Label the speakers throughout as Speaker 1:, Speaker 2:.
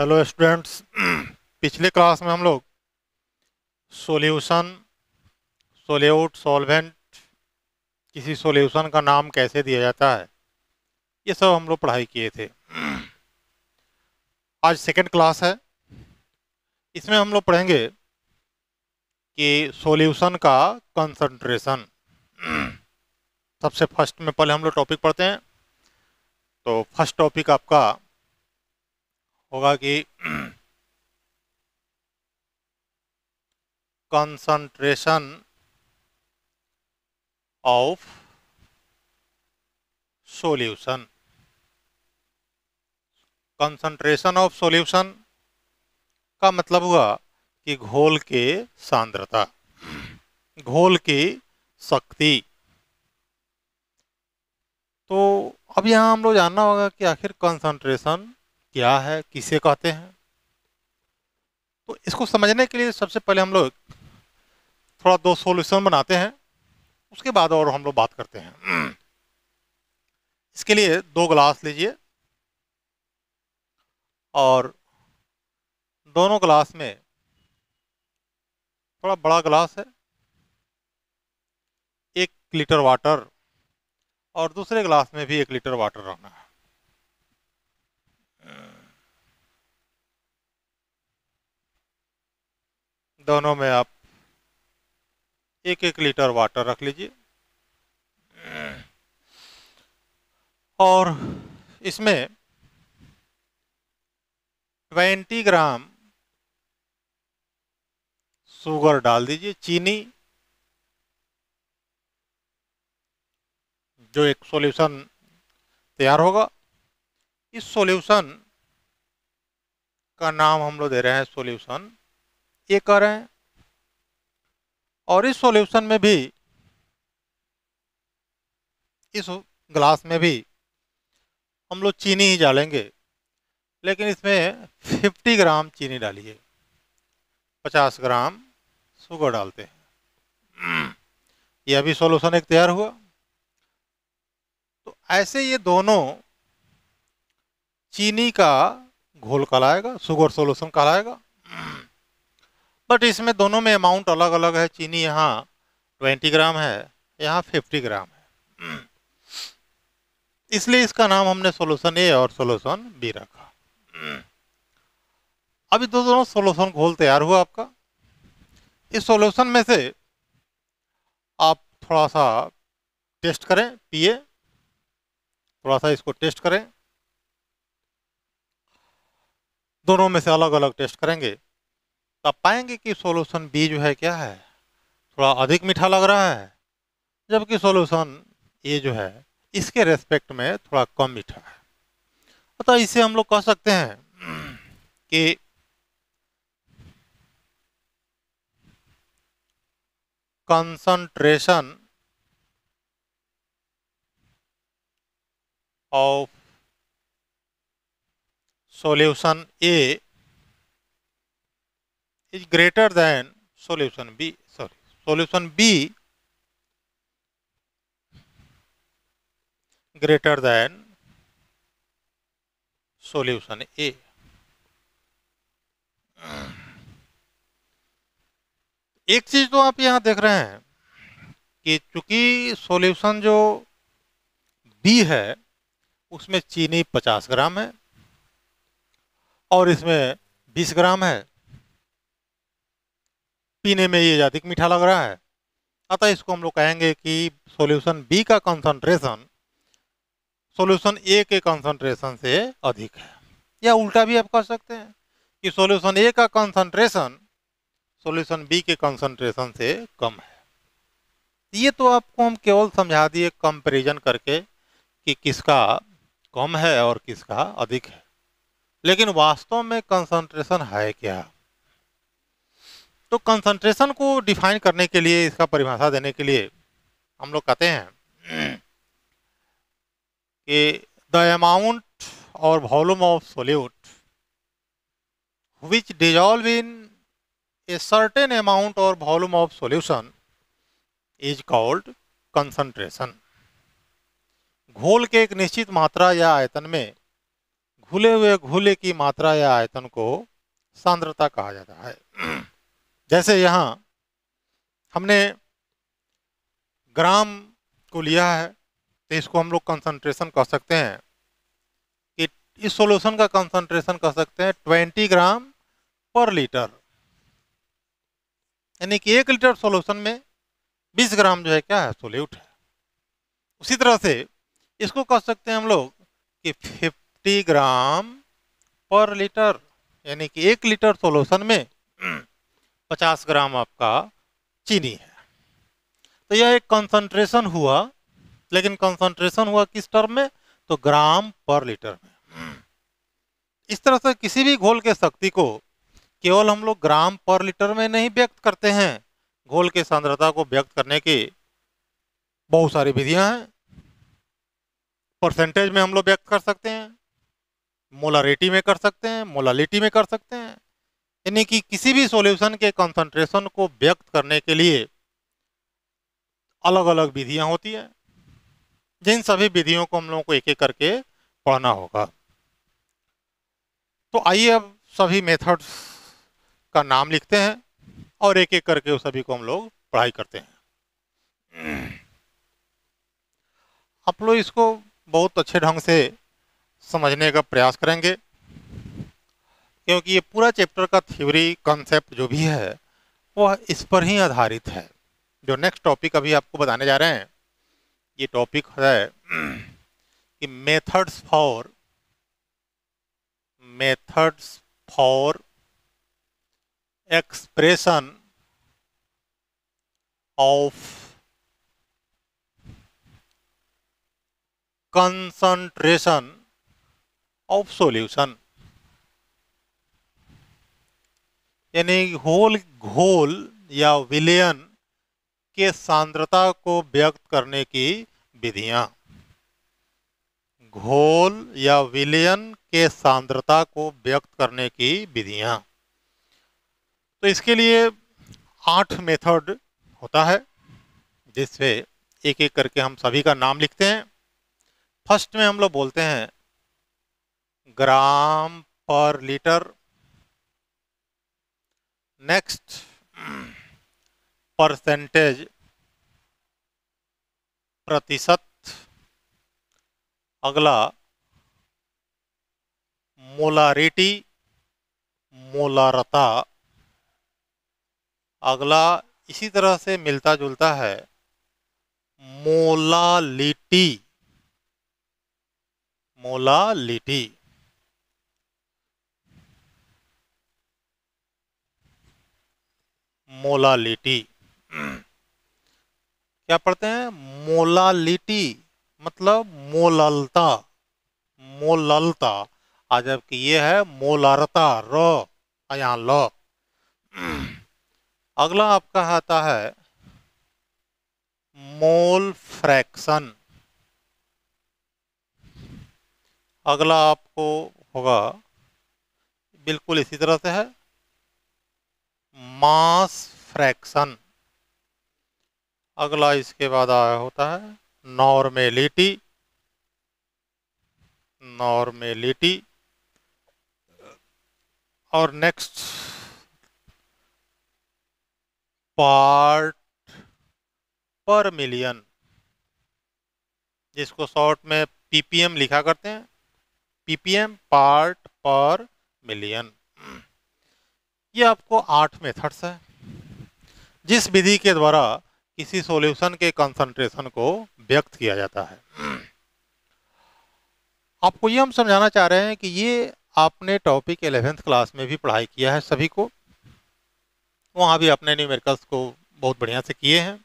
Speaker 1: Hello students. पिछले class में हम लोग सॉल्यूशन, सोल्यूट, सॉल्वेंट, किसी सॉल्यूशन का नाम कैसे दिया जाता है, ये सब हम लोग पढ़ाई किए थे। आज सेकंड क्लास है। इसमें हम लोग पढ़ेंगे कि सॉल्यूशन का कंसंट्रेशन। सबसे फर्स्ट में पहले हम लोग टॉपिक पढ़ते हैं। तो फर्स्ट टॉपिक आपका होगा कि concentration of solution. Concentration of solution का मतलब हुआ कि घोल के सांद्रता, घोल की शक्ति। तो अब यहाँ हम लोग जानना होगा कि आखिर कंसंट्रेशन क्या है, किसे कहते हैं। तो इसको समझने के लिए सबसे पहले हम लोग थोड़ा दो सॉल्यूशन बनाते हैं, उसके बाद और हम लोग बात करते हैं। इसके लिए दो ग्लास लीजिए और दोनों ग्लास में थोड़ा बड़ा ग्लास है, 1 लीटर वाटर, और दूसरे ग्लास में भी 1 लीटर वाटर रखना है। दोनों में आप 1-1 लीटर वाटर रख लीजिए और इसमें 20 ग्राम शुगर डाल दीजिए, चीनी। जो एक सॉल्यूशन तैयार होगा, इस सॉल्यूशन का नाम हम लोग दे रहे हैं सॉल्यूशन ए कर रहे हैं। और इस सॉल्यूशन में भी, इस ग्लास में भी हम लोग चीनी ही डालेंगे, लेकिन इसमें 50 ग्राम चीनी डालिए, 50 ग्राम शुगर डालते हैं। यह भी सॉल्यूशन एक तैयार हुआ। तो ऐसे ये दोनों चीनी का घोल कहलाएगा, शुगर सॉल्यूशन कहलाएगा। बट इसमें दोनों में अमाउंट अलग अलग है। चीनी यहाँ 20 ग्राम है, यहाँ 50 ग्राम है, इसलिए इसका नाम हमने सॉल्यूशन ए और सॉल्यूशन बी रखा। अभी दोनों सॉल्यूशन घोल तैयार हुआ आपका। इस सॉल्यूशन में से आप थोड़ा सा टेस्ट करें, पिए, थोड़ा सा इसको टेस्ट करें। दोनों में से अलग अलग टेस्ट करेंगे तो आप पाएंगे कि सॉल्यूशन बी जो है क्या है, थोड़ा अधिक मीठा लग रहा है, जबकि सॉल्यूशन ए जो है इसके रेस्पेक्ट में थोड़ा कम मीठा है। अतः इसे हम लोग कह सकते हैं कि concentration of solution A is greater than solution B, solution B greater than solution A। एक चीज तो आप यहां देख रहे हैं कि चूंकि सॉल्यूशन जो B है उसमें चीनी 50 ग्राम है और इसमें 20 ग्राम है, पीने में ये अधिक मीठा लग रहा है। अतः इसको हम लोग कहेंगे कि सॉल्यूशन बी का कंसंट्रेशन सॉल्यूशन ए के कंसंट्रेशन से अधिक है। या उल्टा भी आप कह सकते हैं कि सॉल्यूशन ए का कंसंट्रेशन सॉल्यूशन बी के कंसंट्रेशन से कम है। ये तो आपको हम केवल समझा दिए कंपैरिजन करके कि किसका कम है और किसका अधिक है, लेकिन वास्तव में कंसंट्रेशन है क्या। तो कंसंट्रेशन को डिफाइन करने के लिए, इसका परिभाषा देने के लिए हम लोग कहते हैं कि द अमाउंट और volume of solute which dissolve in a certain amount or volume of solution is called concentration। घोल के एक निश्चित मात्रा या आयतन में घुले हुए घोले की मात्रा या आयतन को सांद्रता कहा जाता है। जैसे यहाँ हमने ग्राम को लिया है, तो इसको हम लोग कंसंट्रेशन कह सकते हैं कि इस सॉल्यूशन का कंसंट्रेशन कह सकते हैं 20 ग्राम पर लीटर, यानी कि 1 लीटर सॉल्यूशन में 20 ग्राम जो है क्या है, सोल्यूट है। उसी तरह से इसको कह सकते हैं हम लोग कि 50 ग्राम पर लीटर, यानी कि 1 लीटर सॉल्यूशन में 50 ग्राम आपका चीनी है। तो यह एक कंसंट्रेशन हुआ, लेकिन कंसंट्रेशन हुआ किस टर्म में, तो ग्राम पर लीटर में। इस तरह से किसी भी घोल के शक्ति को केवल हम लोग ग्राम पर लीटर में नहीं व्यक्त करते हैं, घोल के सांद्रता को व्यक्त करने की बहुत सारी विधियां हैं। परसेंटेज में हम लोग व्यक्त कर सकते हैं, मोलारिटी में कर सकते हैं, मोलालिटी में कर सकते हैं, यानी कि किसी भी सॉल्यूशन के कंसंट्रेशन को व्यक्त करने के लिए अलग अलग विधियां होती हैं, जिन सभी विधियों को हम लोगों को एक एक करके पढ़ना होगा। तो आइए अब सभी मेथड्स का नाम लिखते हैं और एक एक करके उस सभी को हम लोग पढ़ाई करते हैं। आप लोग इसको बहुत अच्छे ढंग से समझने का प्रयास करेंगे, क्योंकि ये पूरा चैप्टर का थ्योरी कॉन्सेप्ट जो भी है वह इस पर ही आधारित है। जो नेक्स्ट टॉपिक अभी आपको बताने जा रहे हैं, ये टॉपिक है कि methods for expression of concentration of solution, यानी घोल या विलयन के सांद्रता को व्यक्त करने की विधियां। घोल या विलयन के सांद्रता को व्यक्त करने की विधियां। तो इसके लिए 8 मेथड होता है, जिससे एक एक करके हम सभी का नाम लिखते हैं। फर्स्ट में हम लोग बोलते हैं ग्राम पर लीटर, नेक्स्ट परसेंटेज प्रतिशत, अगला मोलारिटी मोलारता, अगला इसी तरह से मिलता जुलता है मोलालिटी मोलालिटी। मोलालिटी क्या पढ़ते हैं, मोलालिटी मतलब मोललता, मोललता, आज जबकि ये है मोलारता, र यहाँ ल। अगला आपका आता है मोल फ्रैक्शन, अगला आपको होगा बिल्कुल इसी तरह से है मास फ्रैक्शन, अगला इसके बाद आया होता है नॉर्मेलिटी और नेक्स्ट पार्ट पर मिलियन, जिसको शॉर्ट में पीपीएम लिखा करते हैं, पीपीएम पार्ट पर मिलियन। ये आपको 8 मेथड्स है, जिस विधि के द्वारा किसी सॉल्यूशन के कंसंट्रेशन को व्यक्त किया जाता है। आपको ये हम समझाना चाह रहे हैं कि ये आपने टॉपिक 11th क्लास में भी पढ़ाई किया है सभी को, वहाँ भी अपने न्यूमेरिकल्स को बहुत बढ़िया से किए हैं।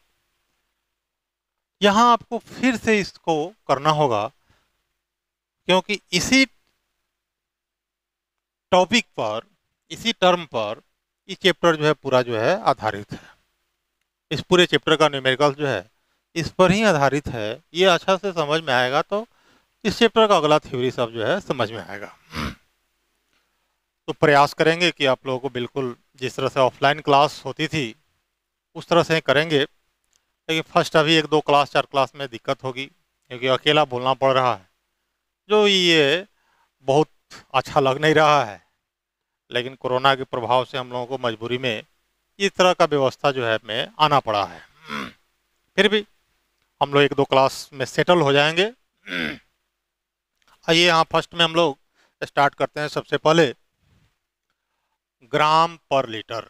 Speaker 1: यहाँ आपको फिर से इसको करना होगा, क्योंकि इसी टॉपिक पर, इसी टर्म पर इस चैप्टर जो है पूरा जो है आधारित है। इस पूरे चैप्टर का न्यूमेरिकल जो है इस पर ही आधारित है। ये अच्छा से समझ में आएगा तो इस चैप्टर का अगला थ्योरी सब जो है समझ में आएगा। तो प्रयास करेंगे कि आप लोगों को बिल्कुल जिस तरह से ऑफलाइन क्लास होती थी उस तरह से करेंगे, लेकिन फर्स्ट अभी 1-2 क्लास 4 क्लास में दिक्कत होगी, क्योंकि अकेला बोलना पड़ रहा है। जो ये बहुत अच्छा लग नहीं रहा है, लेकिन कोरोना के प्रभाव से हम लोगों को मजबूरी में इस तरह का व्यवस्था जो है में आना पड़ा है। फिर भी हम लोग एक दो क्लास में सेटल हो जाएंगे। आइए यहाँ फर्स्ट में हम लोग स्टार्ट करते हैं। सबसे पहले ग्राम पर लीटर,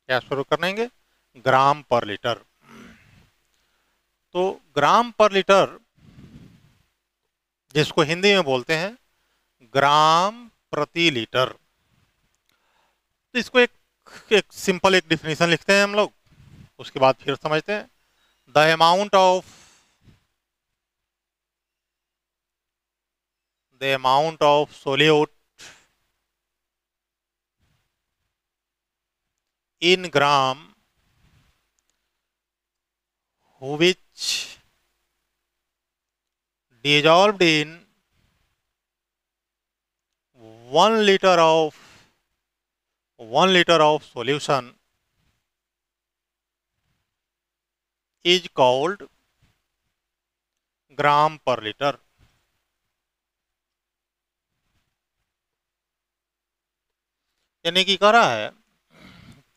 Speaker 1: क्या शुरू करेंगे? ग्राम पर लीटर। तो ग्राम पर लीटर, जिसको हिंदी में बोलते हैं ग्राम प्रति लीटर, तो इसको एक सिंपल एक डिफिनेशन लिखते हैं हम लोग, उसके बाद फिर समझते हैं। The amount of solute in gram which dissolved in 1 liter of 1 liter of solution is called ग्राम पर लीटर। यानी कि कह रहा है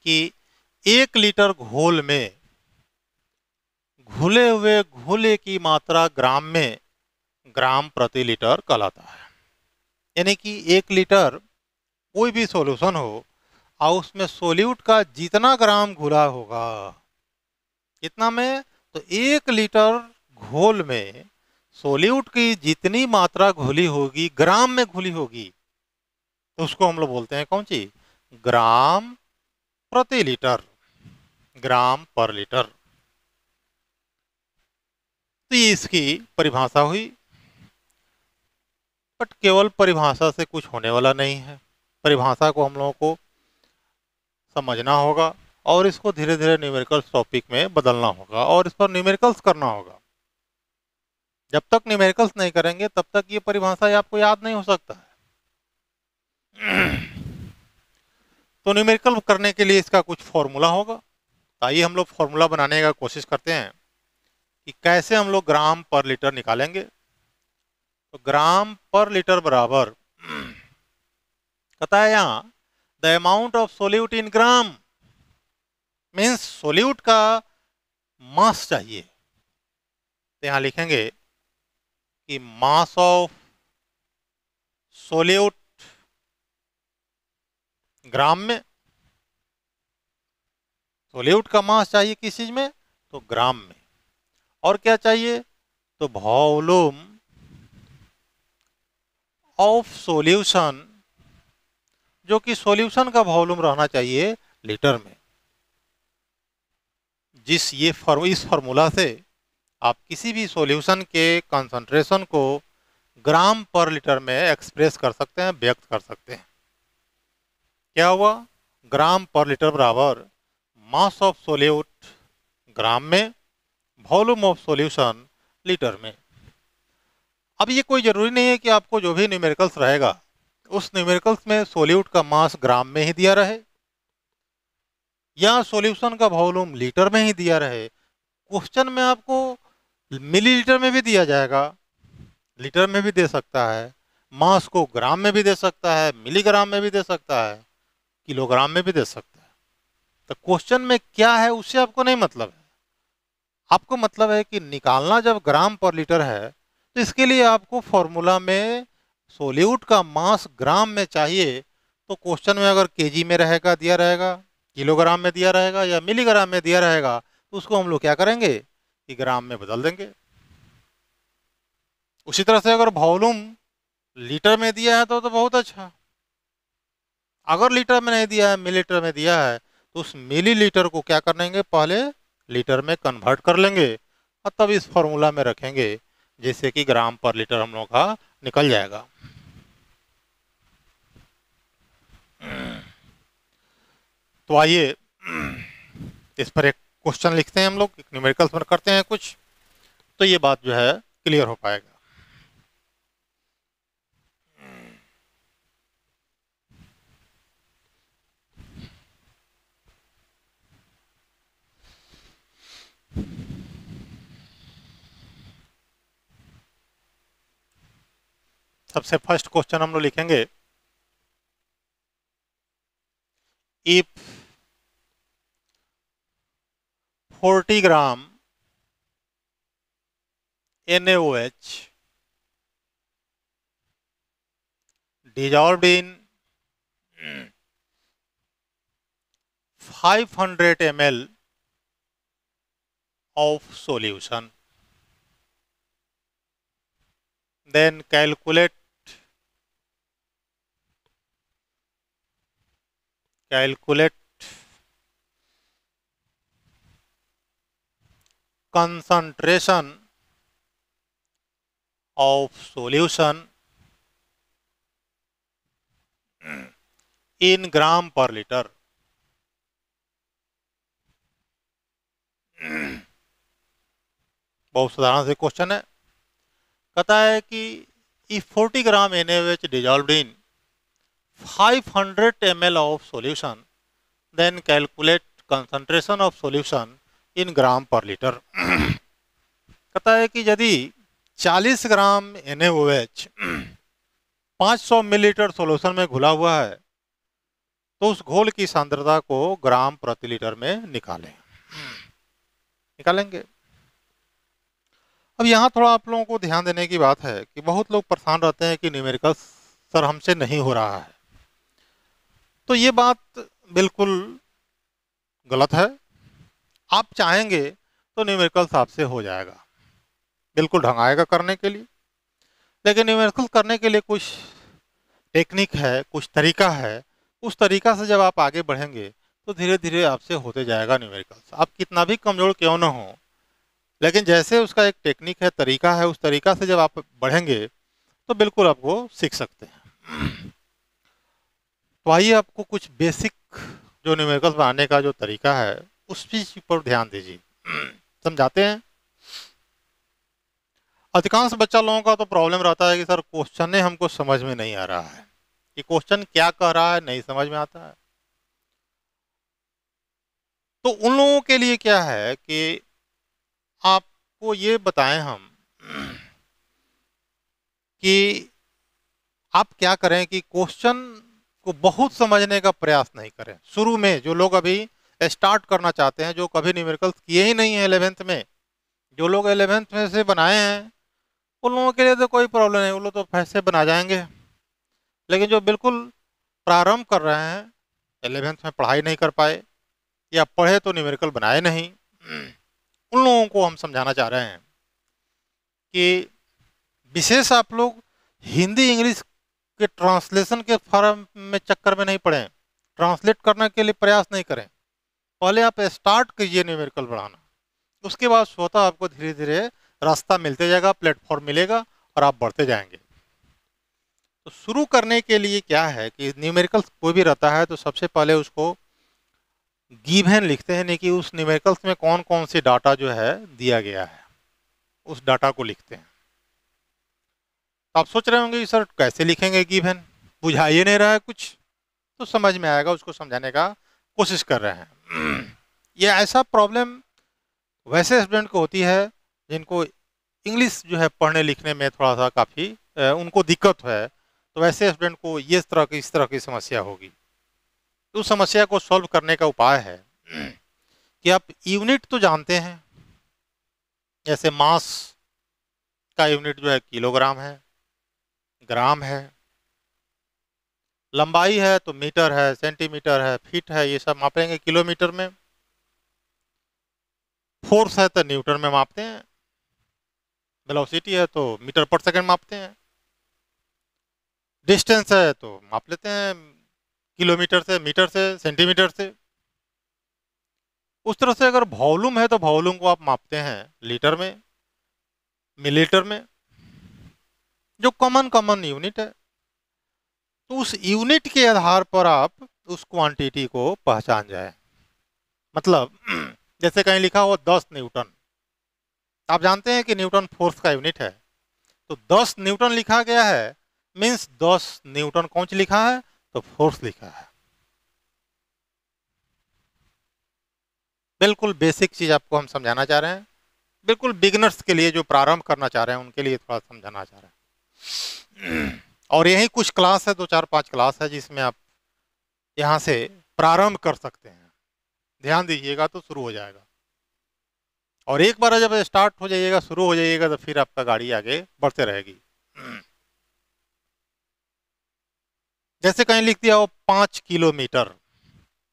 Speaker 1: कि 1 लीटर घोल में घुले हुए घोले की मात्रा ग्राम में ग्राम प्रति लीटर कहलाता है। यानी कि 1 लीटर कोई भी सॉल्यूशन हो और उसमें सोल्यूट का जितना ग्राम घुला होगा, कितना में, तो 1 लीटर घोल में सोल्यूट की जितनी मात्रा घुली होगी, ग्राम में घुली होगी, तो उसको हम लोग बोलते हैं कौन सी? ग्राम प्रति लीटर, ग्राम पर लीटर। तो ये इसकी परिभाषा हुई। बट केवल परिभाषा से कुछ होने वाला नहीं है, परिभाषा को हम लोगों को समझना होगा और इसको धीरे धीरे न्यूमेरिकल्स टॉपिक में बदलना होगा और इस पर न्यूमेरिकल्स करना होगा। जब तक न्यूमेरिकल्स नहीं करेंगे तब तक ये परिभाषा आपको याद नहीं हो सकता है। तो न्यूमेरिकल करने के लिए इसका कुछ फॉर्मूला होगा। तो आइए हम लोग फॉर्मूला बनाने का कोशिश करते हैं कि कैसे हम लोग ग्राम पर लीटर निकालेंगे। तो ग्राम पर लीटर बराबर कहता है यहाँ the amount of solute in gram, means solute का मास चाहिए। तो यहाँ लिखेंगे कि मास ऑफ सोल्यूट ग्राम में। सोल्यूट का मास चाहिए किस चीज में? तो ग्राम में। और क्या चाहिए? तो वॉल्यूम ऑफ सॉल्यूशन, जो कि सॉल्यूशन का वॉल्यूम रहना चाहिए लीटर में। इस फॉर्मूला से आप किसी भी सॉल्यूशन के कंसंट्रेशन को ग्राम पर लीटर में एक्सप्रेस कर सकते हैं, व्यक्त कर सकते हैं। क्या हुआ? ग्राम पर लीटर बराबर मास ऑफ सोल्यूट ग्राम में, वॉल्यूम ऑफ सॉल्यूशन लीटर में। अब ये कोई जरूरी नहीं है कि आपको जो भी न्यूमेरिकल्स रहेगा उस न्यूमेरिकल्स में सोल्यूट का मास ग्राम में ही दिया रहे या सॉल्यूशन का वॉल्यूम लीटर में ही दिया रहे। क्वेश्चन में आपको मिलीलीटर में भी दिया जाएगा, लीटर में भी दे सकता है, मास को ग्राम में भी दे सकता है, मिलीग्राम में भी दे सकता है, किलोग्राम में भी दे सकता है। तो क्वेश्चन में क्या है उससे आपको नहीं मतलब है, आपको मतलब है कि निकालना जब ग्राम पर लीटर है तो इसके लिए आपको फॉर्मूला में सोल्यूट का मास ग्राम में चाहिए। तो क्वेश्चन में अगर केजी में रहेगा दिया रहेगा, किलोग्राम में दिया रहेगा या मिलीग्राम में दिया रहेगा, तो उसको हम लोग क्या करेंगे कि ग्राम में बदल देंगे। उसी तरह से अगर वॉल्यूम लीटर में दिया है तो बहुत अच्छा, अगर लीटर में नहीं दिया है, मिलीलीटर में दिया है, तो उस मिलीलीटर को क्या कर लेंगे, पहले लीटर में कन्वर्ट कर लेंगे और तब इस फॉर्मूला में रखेंगे, जैसे कि ग्राम पर लीटर हम लोग का निकल जाएगा। तो आइए इस पर एक क्वेश्चन लिखते हैं हम लोग, न्यूमेरिकल्स पर करते हैं कुछ, तो ये बात जो है क्लियर हो पाएगा। सबसे फर्स्ट क्वेश्चन हम लोग लिखेंगे, if 40 gram NaOH dissolved in 500 ml of solution, then calculate concentration of solution in gram per liter. बहुत साधारण से क्वेश्चन है। कहता है कि if 40 gram NaOH dissolved in 500 ml of solution, then calculate concentration of solution in gram per liter. कहता है कि यदि 40 ग्राम NaOH 500 मिलीलीटर सोल्यूशन में घुला हुआ है तो उस घोल की सांद्रता को ग्राम प्रति लीटर में निकालेंगे। अब यहाँ थोड़ा आप लोगों को ध्यान देने की बात है कि बहुत लोग परेशान रहते हैं कि न्यूमेरिकल सर हमसे नहीं हो रहा है, तो ये बात बिल्कुल गलत है। आप चाहेंगे तो न्यूमेरिकल्स आपसे हो जाएगा, बिल्कुल ढंग आएगा करने के लिए, लेकिन न्यूमेरिकल करने के लिए कुछ टेक्निक है, कुछ तरीका है। उस तरीका से जब आप आगे बढ़ेंगे तो धीरे धीरे आपसे होते जाएगा न्यूमेरिकल्स। आप कितना भी कमजोर क्यों न हो, लेकिन जैसे उसका एक टेक्निक है, तरीका है, उस तरीका से जब आप बढ़ेंगे तो बिल्कुल आपको सीख सकते हैं। तो आइए आपको कुछ बेसिक जो न्यूमेरिकल्स बनाने का जो तरीका है उस चीज पर ध्यान दीजिए, समझाते हैं। अधिकांश बच्चा लोगों का तो प्रॉब्लम रहता है कि सर क्वेश्चन ने हमको समझ में नहीं आ रहा है, कि क्वेश्चन क्या कह रहा है नहीं समझ में आता है। तो उन लोगों के लिए क्या है कि आपको ये बताएं हम कि आप क्या करें कि क्वेश्चन को बहुत समझने का प्रयास नहीं करें। शुरू में जो लोग अभी स्टार्ट करना चाहते हैं, जो कभी न्यूमेरिकल्स किए ही नहीं है 11th में, जो लोग 11th में से बनाए हैं उन लोगों के लिए तो कोई प्रॉब्लम नहीं, वो लोग तो फैसे बना जाएंगे। लेकिन जो बिल्कुल प्रारंभ कर रहे हैं, 11th में पढ़ाई नहीं कर पाए या पढ़े तो न्यूमेरिकल बनाए नहीं, उन लोगों को हम समझाना चाह रहे हैं कि विशेष आप लोग हिंदी इंग्लिश के ट्रांसलेशन के फॉर्म में चक्कर में नहीं पड़े, ट्रांसलेट करने के लिए प्रयास नहीं करें। पहले आप स्टार्ट कीजिए न्यूमेरिकल बढ़ाना, उसके बाद स्वतः आपको धीरे धीरे रास्ता मिलते जाएगा, प्लेटफॉर्म मिलेगा और आप बढ़ते जाएंगे। तो शुरू करने के लिए क्या है कि न्यूमेरिकल्स कोई भी रहता है तो सबसे पहले उसको गिवन लिखते हैं, नहीं कि उस न्यूमेरिकल्स में कौन कौन सी डाटा जो है दिया गया है उस डाटा को लिखते हैं। आप सोच रहे होंगे कि सर कैसे लिखेंगे गिवन, बुझा ही नहीं रहा है कुछ, तो समझ में आएगा, उसको समझाने का कोशिश कर रहे हैं। ये ऐसा प्रॉब्लम वैसे स्टूडेंट को होती है जिनको इंग्लिश जो है पढ़ने लिखने में थोड़ा सा काफ़ी उनको दिक्कत है, तो वैसे स्टूडेंट को ये इस तरह की समस्या होगी। तो उस समस्या को सॉल्व करने का उपाय है कि आप यूनिट तो जानते हैं, जैसे मास का यूनिट जो है किलोग्राम है, ग्राम है, लंबाई है तो मीटर है, सेंटीमीटर है, फीट है, ये सब मापेंगे किलोमीटर में। फोर्स है तो न्यूटन में मापते हैं, वेलोसिटी है तो मीटर पर सेकंड मापते हैं, डिस्टेंस है तो माप लेते हैं किलोमीटर से, मीटर से, सेंटीमीटर से। उस तरह से अगर वॉल्यूम है तो वॉल्यूम को आप मापते हैं लीटर में, मिलीलीटर में, जो कॉमन यूनिट है। तो उस यूनिट के आधार पर आप उस क्वांटिटी को पहचान जाए। मतलब जैसे कहीं लिखा हो 10 न्यूटन, आप जानते हैं कि न्यूटन फोर्स का यूनिट है, तो 10 न्यूटन लिखा गया है मीन्स 10 न्यूटन कौन सी लिखा है, तो फोर्स लिखा है। बिल्कुल बेसिक चीज आपको हम समझाना चाह रहे हैं, बिल्कुल बिगिनर्स के लिए जो प्रारंभ करना चाह रहे हैं उनके लिए थोड़ा समझाना चाह रहे हैं। और यही कुछ क्लास है, 2 4 5 क्लास है जिसमें आप यहाँ से प्रारंभ कर सकते हैं। ध्यान दीजिएगा तो शुरू हो जाएगा, और एक बार जब स्टार्ट हो जाइएगा, शुरू हो जाइएगा, तो फिर आपका गाड़ी आगे बढ़ते रहेगी। जैसे कहीं लिख दिया हो 5 किलोमीटर,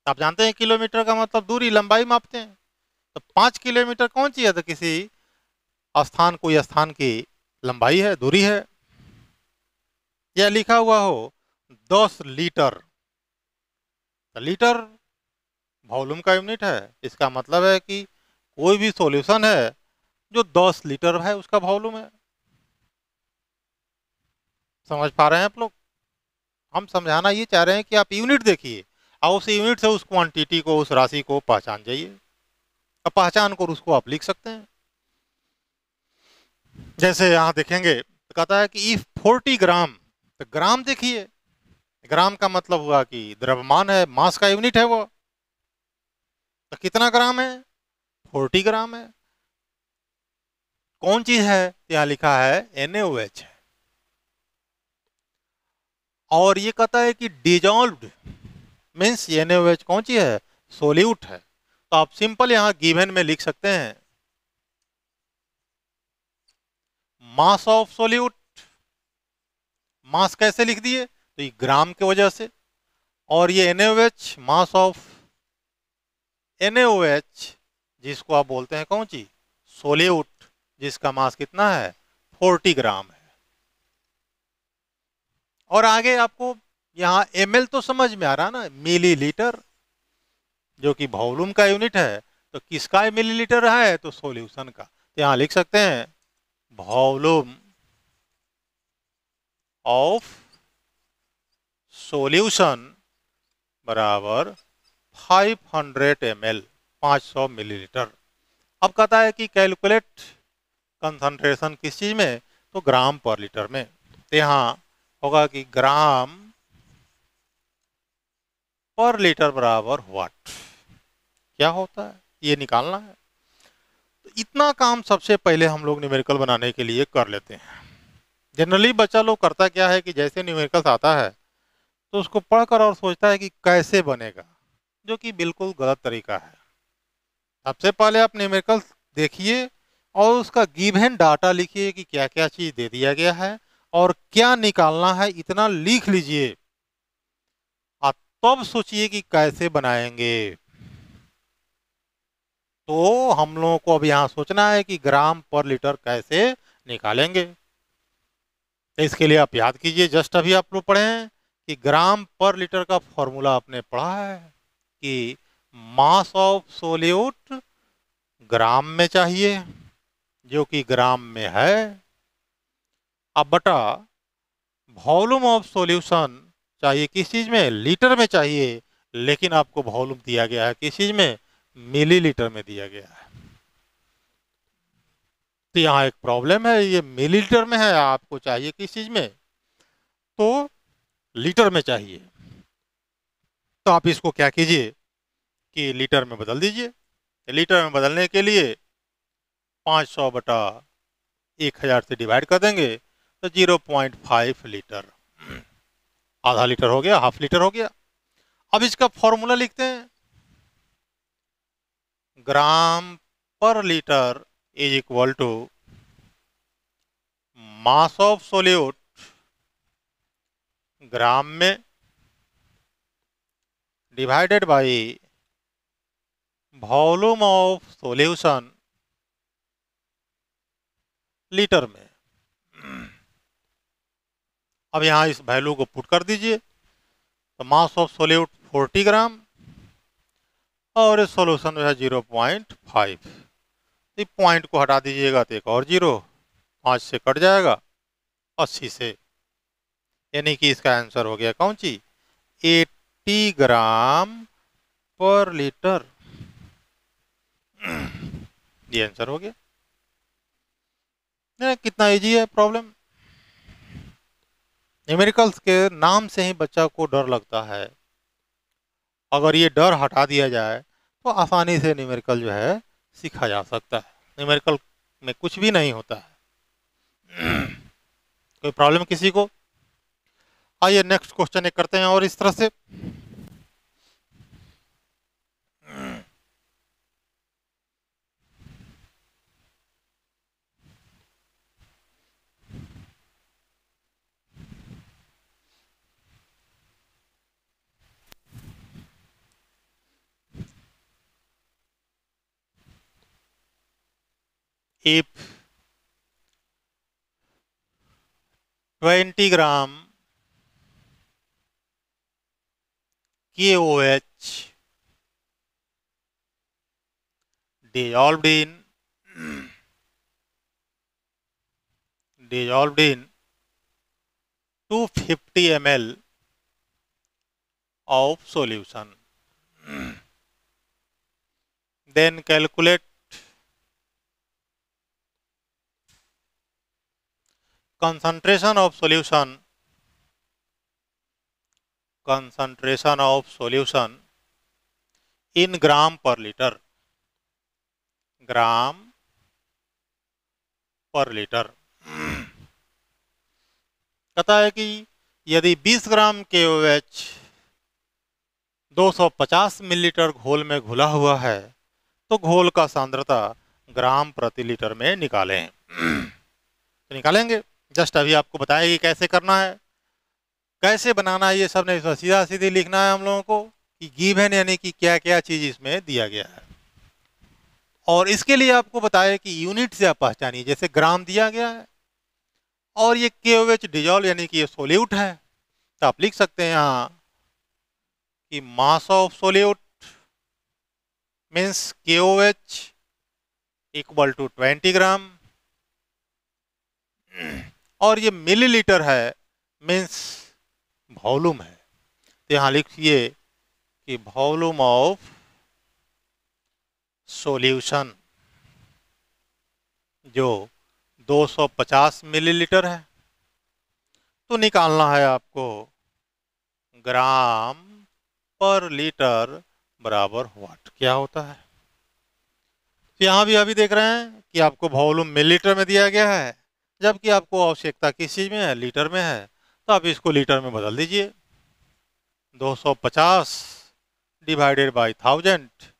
Speaker 1: आप जानते हैं किलोमीटर का मतलब दूरी, लंबाई मापते हैं। तो 5 किलोमीटर कौन सी है? तो किसी स्थान, कोई स्थान की लंबाई है, दूरी है। या लिखा हुआ हो 10 लीटर, तो लीटर वॉल्यूम का यूनिट है। इसका मतलब है कि कोई भी सॉल्यूशन है जो 10 लीटर है, उसका वॉल्यूम है। समझ पा रहे हैं आप लोग? हम समझाना ये चाह रहे हैं कि आप यूनिट देखिए, और उस यूनिट से उस क्वांटिटी को, उस राशि को पहचान जाइए। अब पहचान कर उसको आप लिख सकते हैं। जैसे यहाँ देखेंगे तो कहता है कि इफ 40 ग्राम, तो ग्राम देखिए, ग्राम का मतलब हुआ कि द्रव्यमान है, मास का यूनिट है वो। तो कितना ग्राम है? 40 ग्राम है। कौन चीज है? यहाँ लिखा है NaOH है। और ये कहता है कि डिजॉल्व्ड मीन्स NaOH कौन चीज है? सोल्यूट है। तो आप सिंपल यहाँ गिवन में लिख सकते हैं मास ऑफ सोल्यूट। मास कैसे लिख दिए? तो ये ग्राम की वजह से। और ये NaOH, मास ऑफ NaOH, जिसको आप बोलते हैं कौन सी? सोल्यूट, जिसका मास कितना है? 40 ग्राम है। और आगे आपको यहाँ ml तो समझ में आ रहा ना, मिलीलीटर, जो कि वॉल्यूम का यूनिट है। तो किसका मिलीलीटर है? तो सॉल्यूशन का। तो यहाँ लिख सकते हैं वॉल्यूम ऑफ सॉल्यूशन बराबर 500 ml, 500 मिलीलीटर। अब कहता है कि कैलकुलेट कंसंट्रेशन किस चीज में? तो ग्राम पर लीटर में। तो यहाँ होगा कि ग्राम पर लीटर बराबर वाट। क्या होता है ये निकालना है। तो इतना काम सबसे पहले हम लोग न्यूमेरिकल बनाने के लिए कर लेते हैं। जनरली बच्चा लोग करता क्या है कि जैसे न्यूमेरिकल्स आता है तो उसको पढ़कर और सोचता है कि कैसे बनेगा, जो कि बिल्कुल गलत तरीका है। सबसे पहले आप न्यूमेरिकल्स देखिए और उसका गिवन डाटा लिखिए कि क्या क्या चीज दे दिया गया है और क्या निकालना है, इतना लिख लीजिए। और तब सोचिए कि कैसे बनाएंगे। तो हम लोगों को अब यहाँ सोचना है कि ग्राम पर लीटर कैसे निकालेंगे। तो इसके लिए आप याद कीजिए, जस्ट अभी आप लोग पढ़े हैं कि ग्राम पर लीटर का फॉर्मूला आपने पढ़ा है कि मास ऑफ सोल्यूट ग्राम में चाहिए, जो कि ग्राम में है, अब बटा वॉल्यूम ऑफ सॉल्यूशन चाहिए किस चीज में? लीटर में चाहिए। लेकिन आपको वॉल्यूम दिया गया है किस चीज में? मिलीलीटर में दिया गया है। तो यहाँ एक प्रॉब्लम है, ये मिलीलीटर में है, आपको चाहिए किस चीज में? तो लीटर में चाहिए। तो आप इसको क्या कीजिए कि लीटर में बदल दीजिए। लीटर में बदलने के लिए 500 बटा 1000 से डिवाइड कर देंगे तो 0.5 लीटर, आधा लीटर हो गया, हाफ लीटर हो गया। अब इसका फॉर्मूला लिखते हैं, ग्राम पर litre is equal to mass of solute gram में divided by volume of solution litre में। अब यहाँ इस वैल्यू को पुट कर दीजिए। तो मास ऑफ सोल्यूट 40 ग्राम और इस सॉल्यूशन जो है 0.5। इस पॉइंट को हटा दीजिएगा तो एक और 0, 5 से कट जाएगा 80 से, यानी कि इसका आंसर हो गया कौन सी? 80 ग्राम पर लीटर। ये आंसर हो गया। कितना इजी है प्रॉब्लम। न्यूमेरिकल्स के नाम से ही बच्चा को डर लगता है। अगर ये डर हटा दिया जाए तो आसानी से न्यूमेरिकल जो है सीखा जा सकता है। न्यूमेरिकल में कुछ भी नहीं होता है। कोई प्रॉब्लम किसी को? आइए नेक्स्ट क्वेश्चन एक करते हैं और इस तरह से। if 20 gram KOH dissolved in 250 ml of solution, then calculate concentration of solution in gram per liter, ग्राम पर लीटर। कहता है कि यदि 20 ग्राम KOH 250 मिलीलीटर घोल में घुला हुआ है तो घोल का सांद्रता ग्राम प्रति लीटर में निकालें। तो निकालेंगे, जस्ट अभी आपको बताया कि कैसे करना है, कैसे बनाना है, ये सब नहीं, सीधा सीधी लिखना है हम लोगों को कि गिवन यानी कि क्या क्या चीज इसमें दिया गया है। और इसके लिए आपको बताया कि यूनिट से आप पहचानिए, जैसे ग्राम दिया गया है और ये KOH डिजॉल्व यानी कि ये सोल्यूट है, तो आप लिख सकते हैं यहाँ कि mass of solute means KOH equal to 20 gram, और ये मिलीलीटर है मीन्स वॉल्यूम है। तो यहाँ लिखिए कि वॉल्यूम ऑफ सॉल्यूशन जो 250 मिलीलीटर है, तो निकालना है आपको ग्राम पर लीटर बराबर वाट क्या होता है। तो यहाँ भी अभी देख रहे हैं कि आपको वॉल्यूम मिलीलीटर में दिया गया है, जबकि आपको आवश्यकता किस चीज में है, लीटर में है, तो आप इसको लीटर में बदल दीजिए। 250 डिवाइडेड बाई 1000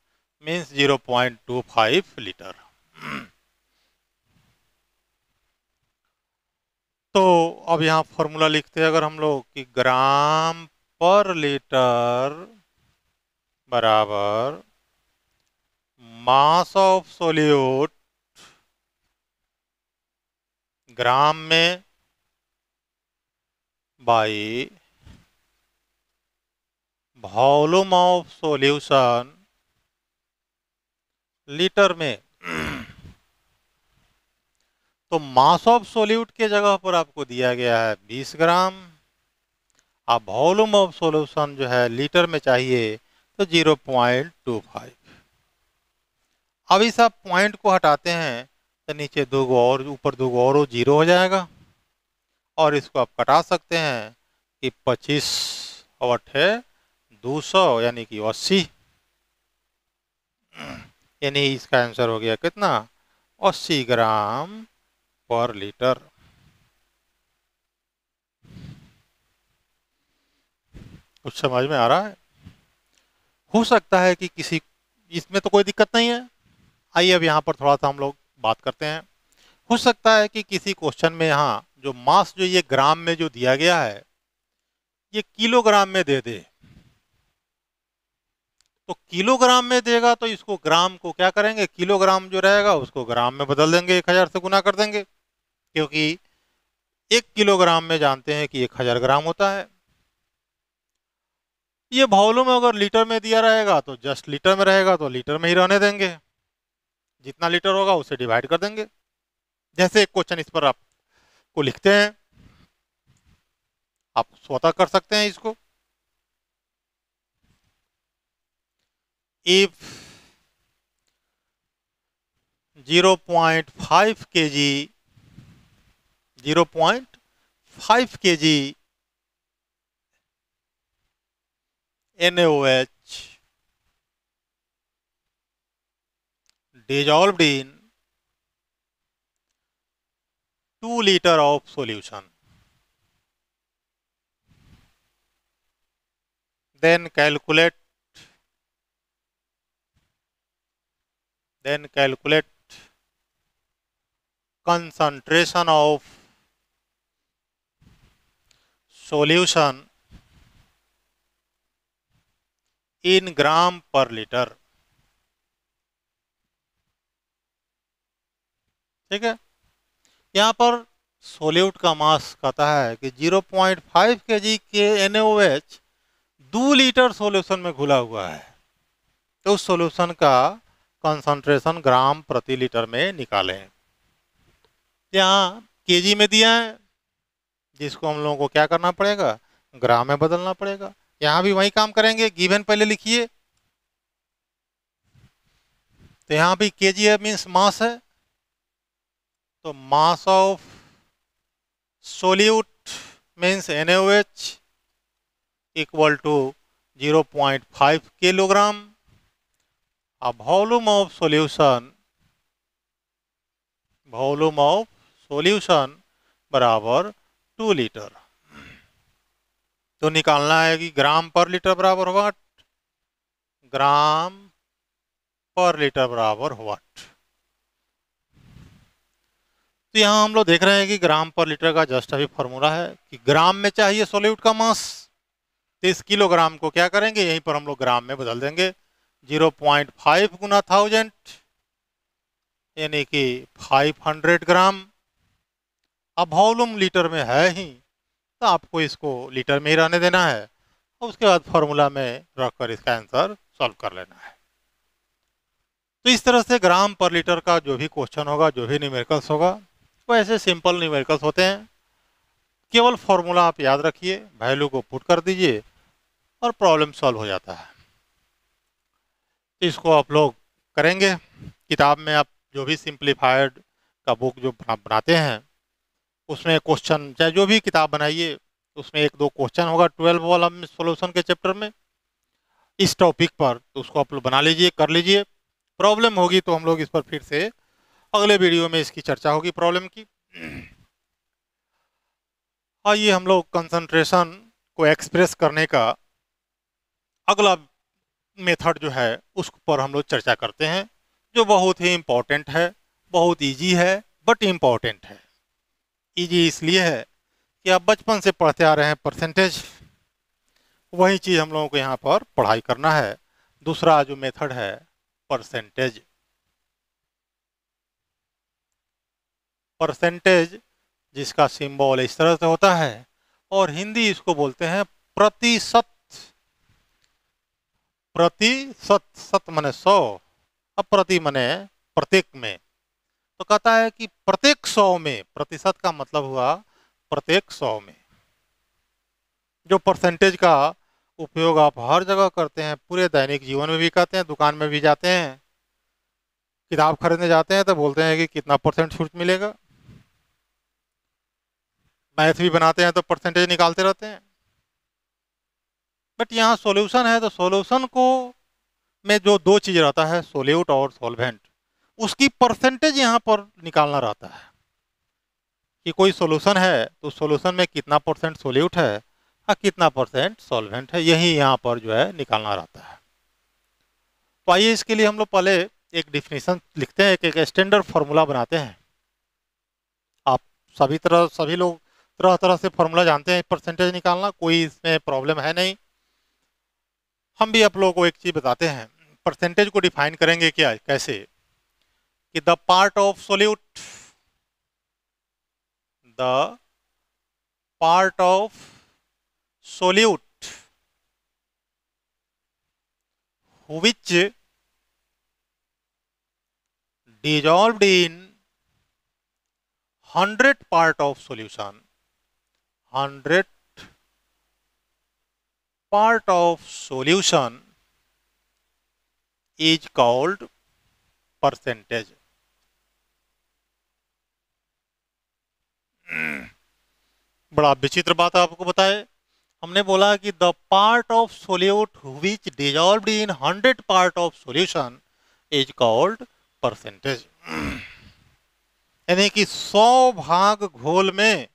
Speaker 1: मीन्स 0.25 लीटर। तो अब यहाँ फॉर्मूला लिखते हैं अगर हम लोग कि ग्राम पर लीटर बराबर मास ऑफ सोल्यूट ग्राम में by volume of solution litre में। तो मास ऑफ सोल्यूट के जगह पर आपको दिया गया है 20 ग्राम, अब वॉल्यूम ऑफ सॉल्यूशन जो है लीटर में चाहिए तो 0.25। अब इस आप पॉइंट को हटाते हैं तो नीचे दो गो और, ऊपर दो गो और जीरो हो जाएगा, और इसको आप कटा सकते हैं कि 25 और 200 यानी कि 80, यानी इसका आंसर हो गया कितना, 80 ग्राम पर लीटर। कुछ समझ में आ रहा है? हो सकता है कि किसी, इसमें तो कोई दिक्कत नहीं है। आइए अब यहाँ पर थोड़ा सा हम लोग बात करते हैं। हो सकता है कि किसी क्वेश्चन में यहाँ जो मास जो ये ग्राम में जो दिया गया है ये किलोग्राम में दे दे, तो किलोग्राम में देगा तो इसको ग्राम को क्या करेंगे, किलोग्राम जो रहेगा उसको ग्राम में बदल देंगे, 1000 से गुना कर देंगे, क्योंकि 1 किलोग्राम में जानते हैं कि 1000 ग्राम होता है। ये वॉल्यूम अगर लीटर में दिया रहेगा तो जस्ट लीटर में रहेगा तो लीटर में ही रहने देंगे, जितना लीटर होगा उससे डिवाइड कर देंगे। जैसे एक क्वेश्चन इस पर आपको लिखते हैं, आप स्वतः कर सकते हैं इसको। If 0.5 kg 0.5 kg NaOH dissolved in 2 liter of solution, then calculate concentration of solution in ग्राम पर लीटर। ठीक है, यहाँ पर सोल्यूट का मास कहता है कि 0.5 kg के NaOH 2 लीटर सॉल्यूशन में घुला हुआ है, तो उस सॉल्यूशन का कंसंट्रेशन ग्राम प्रति लीटर में निकालें। यहाँ केजी में दिया है, जिसको हम लोगों को क्या करना पड़ेगा, ग्राम में बदलना पड़ेगा। यहाँ भी वही काम करेंगे, गिवन पहले लिखिए, तो यहाँ भी केजी है मीन्स मास है, तो mass of solute means NaOH equal to 0.5 kilogram. अब वॉल्यूम ऑफ सॉल्यूशन बराबर 2 लीटर। तो निकालना है कि ग्राम पर लीटर बराबर व्हाट, ग्राम पर लीटर बराबर व्हाट। तो यहाँ हम लोग देख रहे हैं कि ग्राम पर लीटर का जस्ट अभी फॉर्मूला है कि ग्राम में चाहिए सोल्यूट का मास, तो इस किलोग्राम को क्या करेंगे, यहीं पर हम लोग ग्राम में बदल देंगे। 0.5 गुना 1000 यानी कि 500 ग्राम। अब वॉल्यूम लीटर में है ही, तो आपको इसको लीटर में ही रहने देना है और उसके बाद फॉर्मूला में रखकर इसका आंसर सॉल्व कर लेना है। तो इस तरह से ग्राम पर लीटर का जो भी क्वेश्चन होगा, जो भी न्यूमेरिकल्स होगा, वो ऐसे सिंपल न्यूमेरिकल्स होते हैं। केवल फॉर्मूला आप याद रखिए, वैल्यू को पुट कर दीजिए और प्रॉब्लम सॉल्व हो जाता है। तो इसको आप लोग करेंगे, किताब में आप जो भी सिंप्लीफाइड का बुक जो बनाते हैं उसमें क्वेश्चन, चाहे जो भी किताब बनाइए उसमें 1-2 क्वेश्चन होगा 12 वाला सॉल्यूशन के चैप्टर में इस टॉपिक पर, तो उसको आप लोग बना लीजिए, कर लीजिए। प्रॉब्लम होगी तो हम लोग इस पर फिर से अगले वीडियो में इसकी चर्चा होगी प्रॉब्लम की। आइए हम लोग कंसंट्रेशन को एक्सप्रेस करने का अगला मेथड जो है उस पर हम लोग चर्चा करते हैं, जो बहुत ही इम्पोर्टेंट है, बहुत इजी है बट इम्पोर्टेंट है। इजी इसलिए है कि आप बचपन से पढ़ते आ रहे हैं परसेंटेज, वही चीज़ हम लोगों को यहाँ पर पढ़ाई करना है। दूसरा जो मेथड है परसेंटेज, जिसका सिंबल इस तरह से होता है और हिंदी इसको बोलते हैं प्रतिशत। प्रतिशत, सत मने 100, अब प्रति मने प्रत्येक में, तो कहता है कि प्रत्येक 100 में, प्रतिशत का मतलब हुआ प्रत्येक 100 में। जो परसेंटेज का उपयोग आप हर जगह करते हैं, पूरे दैनिक जीवन में भी करते हैं, दुकान में भी जाते हैं, किताब खरीदने जाते हैं तो बोलते हैं कि कितना परसेंट छूट मिलेगा, मैथ भी बनाते हैं तो परसेंटेज निकालते रहते हैं। बट यहाँ सॉल्यूशन है तो सॉल्यूशन को में जो 2 चीज रहता है, सोल्यूट और सॉल्वेंट, उसकी परसेंटेज यहाँ पर निकालना रहता है कि कोई सॉल्यूशन है तो सॉल्यूशन में कितना परसेंट सोल्यूट है और कितना परसेंट सॉल्वेंट है, यही यहाँ पर जो है निकालना रहता है। तो आइए इसके लिए हम लोग पहले एक डिफिनीशन लिखते हैं, एक स्टैंडर्ड फार्मूला बनाते हैं। आप सभी लोग तरह तरह से फार्मूला जानते हैं परसेंटेज निकालना, कोई इसमें प्रॉब्लम है नहीं। हम भी आप लोगों को एक चीज बताते हैं, परसेंटेज को डिफाइन करेंगे क्या, कैसे कि the part of solute, the part of solute which dissolved in 100 part of solution, 100 part of solution is called percentage। बड़ा विचित्र बात आपको बताए, हमने बोला कि the part of solute which dissolved in 100 part of solution is called percentage. यानी कि 100 भाग घोल में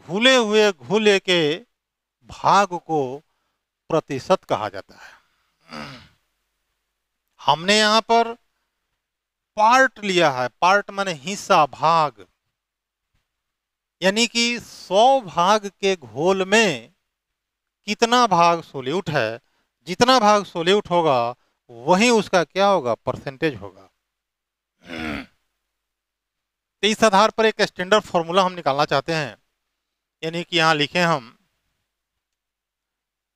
Speaker 1: घुले हुए घुले के भाग को प्रतिशत कहा जाता है। हमने यहाँ पर पार्ट लिया है, पार्ट माने हिस्सा, भाग, यानी कि 100 भाग के घोल में कितना भाग सोल्यूट है, जितना भाग सोल्यूट होगा वही उसका क्या होगा, परसेंटेज होगा। तो इस आधार पर एक स्टैंडर्ड फॉर्मूला हम निकालना चाहते हैं, यानी कि यहां लिखें हम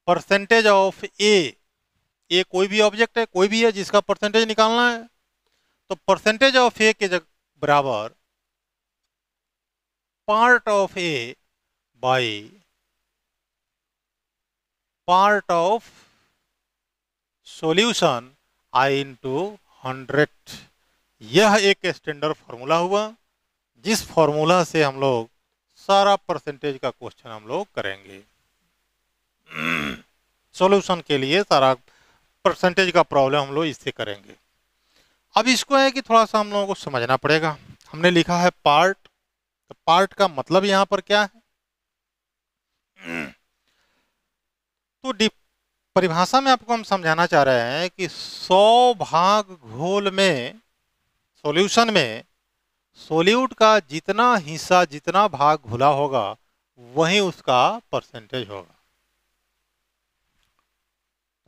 Speaker 1: परसेंटेज ऑफ ए कोई भी ऑब्जेक्ट है, कोई भी है जिसका परसेंटेज निकालना है, तो परसेंटेज ऑफ ए के बराबर part of A by part of solution I into 100। यह एक स्टैंडर्ड फॉर्मूला हुआ, जिस फॉर्मूला से हम लोग सारा परसेंटेज का क्वेश्चन हम लोग करेंगे। सॉल्यूशन के लिए सारा परसेंटेज का प्रॉब्लम हम लोग इससे करेंगे। अब इसको है कि थोड़ा सा हम लोगों को समझना पड़ेगा। हमने लिखा है पार्ट, तो पार्ट का मतलब यहां पर क्या है, तो परिभाषा में आपको हम समझाना चाह रहे हैं कि 100 भाग घोल में, सॉल्यूशन में सोल्यूट का जितना हिस्सा, जितना भाग घुला होगा वही उसका परसेंटेज होगा।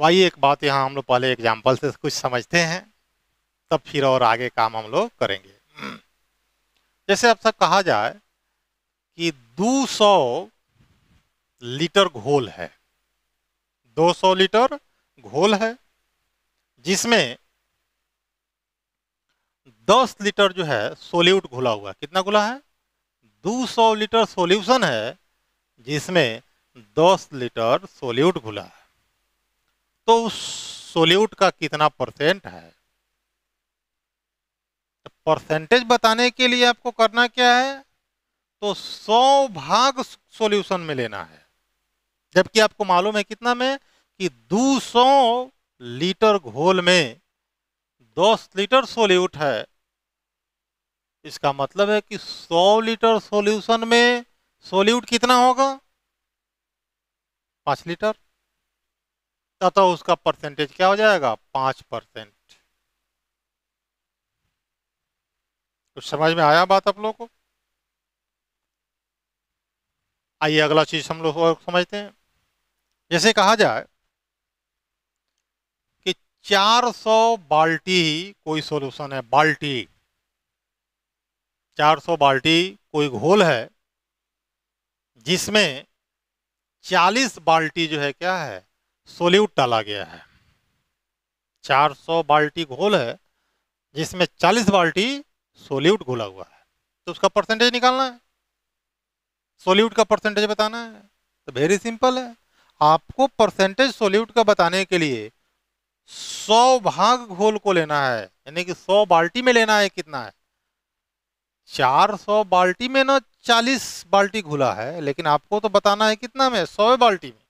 Speaker 1: तो आइए एक बात यहाँ हम लोग पहले एग्जाम्पल से कुछ समझते हैं, तब फिर और आगे काम हम लोग करेंगे। जैसे अब तक कहा जाए कि 200 लीटर घोल है, 200 लीटर घोल है, जिसमें 10 लीटर जो है सोल्यूट घुला हुआ है। कितना घुला है, 200 लीटर सॉल्यूशन है जिसमें 10 लीटर सोल्यूट घुला है। तो उस सोल्यूट का कितना परसेंट है, तो परसेंटेज बताने के लिए आपको करना क्या है, तो 100 भाग सॉल्यूशन में लेना है, जबकि आपको मालूम है कितना में, कि 200 लीटर घोल में 10 लीटर सोल्यूट है। इसका मतलब है कि 100 लीटर सॉल्यूशन में सोल्यूट कितना होगा, 5 लीटर, तो उसका परसेंटेज क्या हो जाएगा, 5%। कुछ समझ में आया बात आप लोगों को? आइए अगला चीज हम लोग और समझते हैं। जैसे कहा जाए कि 400 बाल्टी कोई सॉल्यूशन है, बाल्टी 400 बाल्टी कोई घोल है, जिसमें 40 बाल्टी जो है क्या है, सोल्यूट डाला गया है। 400 बाल्टी घोल है जिसमें 40 बाल्टी सोल्यूट घोला हुआ है, तो उसका परसेंटेज निकालना है, सोल्यूट का परसेंटेज बताना है। तो वेरी सिंपल है, आपको परसेंटेज सोल्यूट का बताने के लिए 100 भाग घोल को लेना है, यानी कि 100 बाल्टी में लेना है। कितना है, 400 बाल्टी में ना 40 बाल्टी घुला है, लेकिन आपको तो बताना है कितना में, 100 बाल्टी में।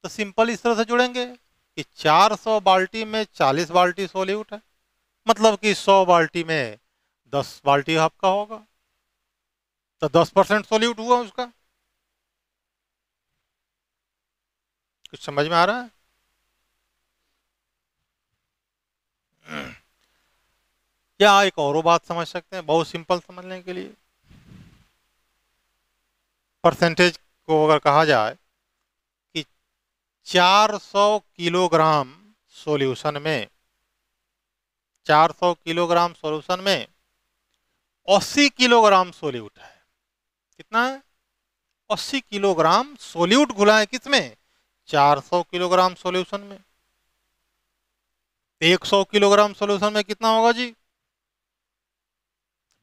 Speaker 1: तो सिंपल इस तरह से जुड़ेंगे कि 400 बाल्टी में 40 बाल्टी सोल्यूट है, मतलब कि 100 बाल्टी में 10 बाल्टी आपका होगा, तो 10% सोल्यूट हुआ उसका। कुछ समझ में आ रहा है? या एक और बात समझ सकते हैं बहुत सिंपल समझने के लिए। परसेंटेज को अगर कहा जाए कि 400 किलोग्राम सॉल्यूशन में, 400 किलोग्राम सॉल्यूशन में 80 किलोग्राम सोल्यूट है। कितना है, 80 किलोग्राम सोल्यूट घुला है किसमें, 400 किलोग्राम सॉल्यूशन में। 100 किलोग्राम सॉल्यूशन में कितना होगा जी,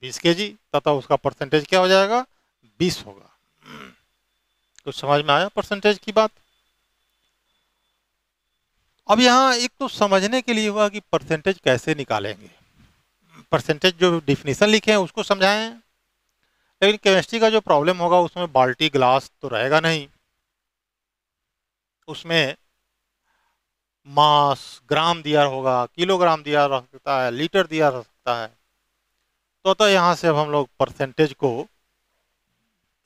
Speaker 1: 20 केजी, तथा उसका परसेंटेज क्या हो जाएगा, 20 होगा। कुछ समझ में आया परसेंटेज की बात? अब यहाँ एक तो समझने के लिए हुआ कि परसेंटेज कैसे निकालेंगे, परसेंटेज जो डिफिनीशन लिखे हैं उसको समझाएं, लेकिन केमिस्ट्री का जो प्रॉब्लम होगा उसमें बाल्टी गिलास तो रहेगा नहीं, उसमें मास ग्राम दिया होगा, किलोग्राम दिया रह सकता है, लीटर दिया रह सकता है। तो यहाँ से अब हम लोग परसेंटेज को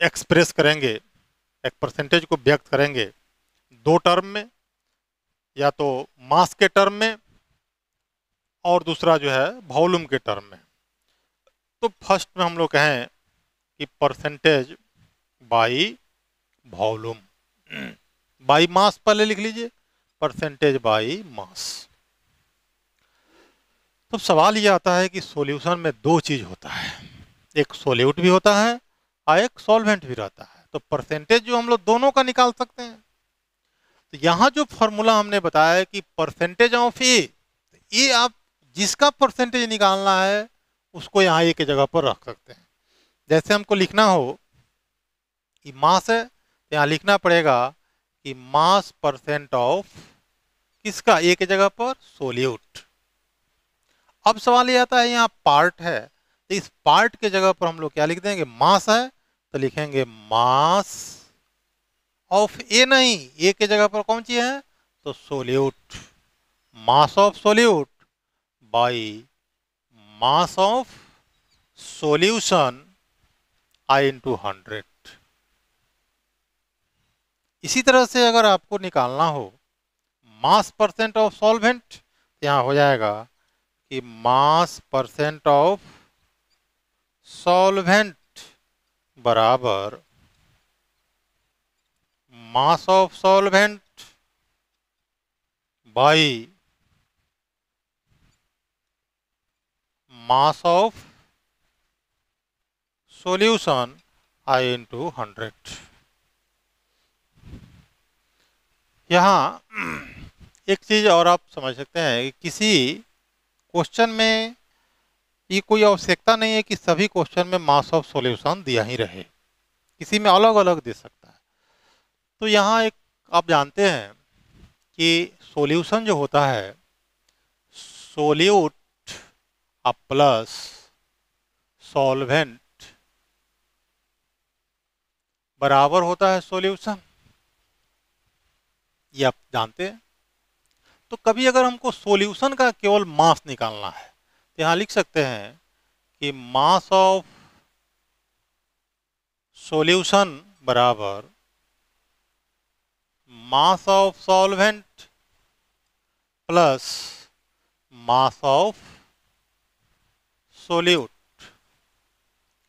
Speaker 1: एक्सप्रेस करेंगे, एक परसेंटेज को व्यक्त करेंगे, दो टर्म में, या तो मास के टर्म में और दूसरा जो है वॉल्यूम के टर्म में। तो फर्स्ट में हम लोग कहें कि percentage by volume, by mass पहले लिख लीजिए, परसेंटेज बाई मास। तो सवाल ये आता है कि सॉल्यूशन में दो चीज होता है, एक सोल्यूट भी होता है और एक सॉल्वेंट भी रहता है। तो परसेंटेज जो हम लोग दोनों का निकाल सकते हैं। तो यहाँ जो फॉर्मूला हमने बताया है कि परसेंटेज ऑफ ए आप जिसका परसेंटेज निकालना है उसको यहाँ ए की जगह पर रख सकते हैं। जैसे हमको लिखना हो कि मास है तो यहाँ लिखना पड़ेगा कि मास परसेंट ऑफ किसका, ए की जगह पर सोल्यूट। अब सवाल ये आता है यहाँ पार्ट है, तो इस पार्ट के जगह पर हम लोग क्या लिख देंगे, मास है तो लिखेंगे मास ऑफ ए, नहीं ए के जगह पर कौन सी है तो solute, mass of solute by mass of solution I into 100। इसी तरह से अगर आपको निकालना हो मास परसेंट ऑफ सॉल्वेंट, यहाँ हो जाएगा कि मास परसेंट ऑफ सॉल्वेंट बराबर मास of solvent by mass of solution I into 100। यहाँ एक चीज और आप समझ सकते हैं कि किसी क्वेश्चन में ये कोई आवश्यकता नहीं है कि सभी क्वेश्चन में मास ऑफ सॉल्यूशन दिया ही रहे, किसी में अलग अलग दे सकता है। तो यहाँ एक आप जानते हैं कि सॉल्यूशन जो होता है सोल्यूट प्लस सॉल्वेंट बराबर होता है सॉल्यूशन, ये आप जानते हैं। तो कभी अगर हमको सॉल्यूशन का केवल मास निकालना है तो यहाँ लिख सकते हैं कि मास ऑफ सॉल्यूशन बराबर मास of solvent plus mass of solute,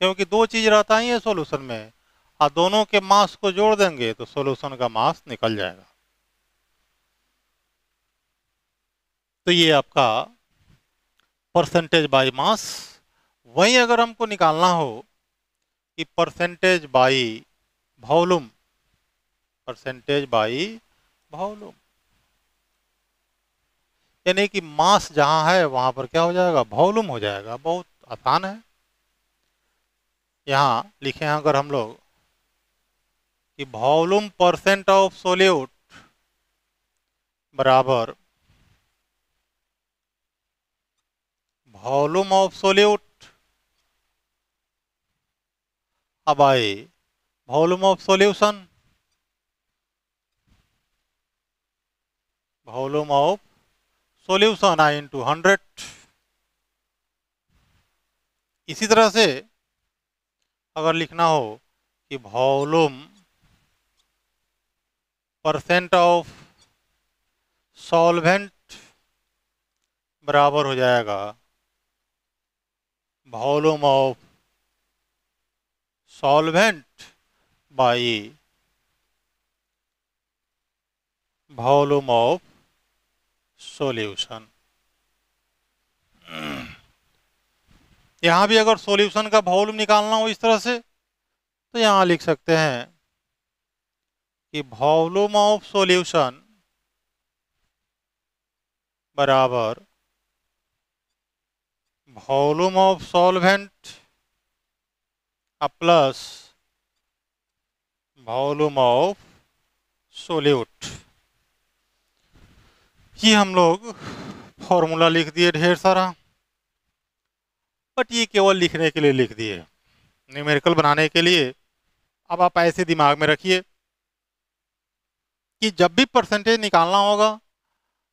Speaker 1: क्योंकि दो चीज रहता ही है सॉल्यूशन में, और दोनों के मास को जोड़ देंगे तो सॉल्यूशन का मास निकल जाएगा। तो ये आपका परसेंटेज बाई मास। वहीं अगर हमको निकालना हो कि percentage by volume, percentage by volume, यानी कि मास जहां है वहां पर क्या हो जाएगा, वॉल्यूम हो जाएगा। बहुत आसान है। यहाँ लिखे हैं अगर हम लोग कि वॉल्यूम परसेंट ऑफ सोल्यूट बराबर volume of solute by volume of solution, volume of solution I into 100। इसी तरह से अगर लिखना हो कि वॉल्यूम परसेंट ऑफ सॉल्वेंट बराबर हो जाएगा volume of solvent by volume of solution. यहाँ भी अगर सॉल्यूशन का वॉल्यूम निकालना हो इस तरह से तो यहाँ लिख सकते हैं कि वॉल्यूम ऑफ सॉल्यूशन बराबर volume of solvent plus volume of solute. ये हम लोग फॉर्मूला लिख दिए ढेर सारा, बट ये केवल लिखने के लिए लिख दिए, न्यूमेरिकल बनाने के लिए। अब आप ऐसे दिमाग में रखिए कि जब भी परसेंटेज निकालना होगा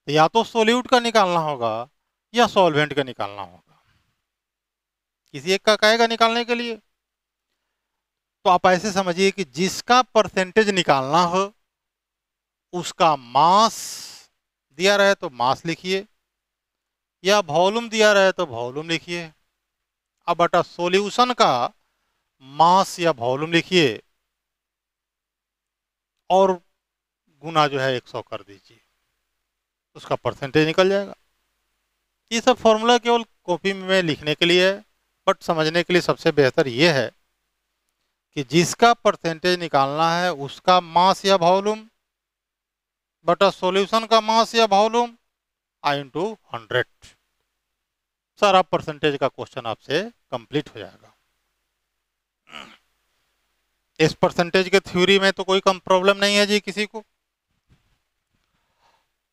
Speaker 1: तो या तो सोल्यूट का निकालना होगा या सॉल्वेंट का निकालना होगा, किसी एक का कहेगा निकालने के लिए। तो आप ऐसे समझिए कि जिसका परसेंटेज निकालना हो उसका मास दिया रहे तो मास लिखिए, या वॉल्यूम दिया रहे तो वॉल्यूम लिखिए। अब बटा सॉल्यूशन का मास या वॉल्यूम लिखिए और गुना जो है 100 कर दीजिए, उसका परसेंटेज निकल जाएगा। ये सब फॉर्मूला केवल कॉपी में लिखने के लिए है, बट समझने के लिए सबसे बेहतर ये है कि जिसका परसेंटेज निकालना है उसका मास या वॉल्यूम बटा सॉल्यूशन का मास या वॉल्यूम आई इंटू 100, सारा परसेंटेज का क्वेश्चन आपसे कंप्लीट हो जाएगा। इस परसेंटेज के थ्योरी में तो कोई कम प्रॉब्लम नहीं है जी किसी को।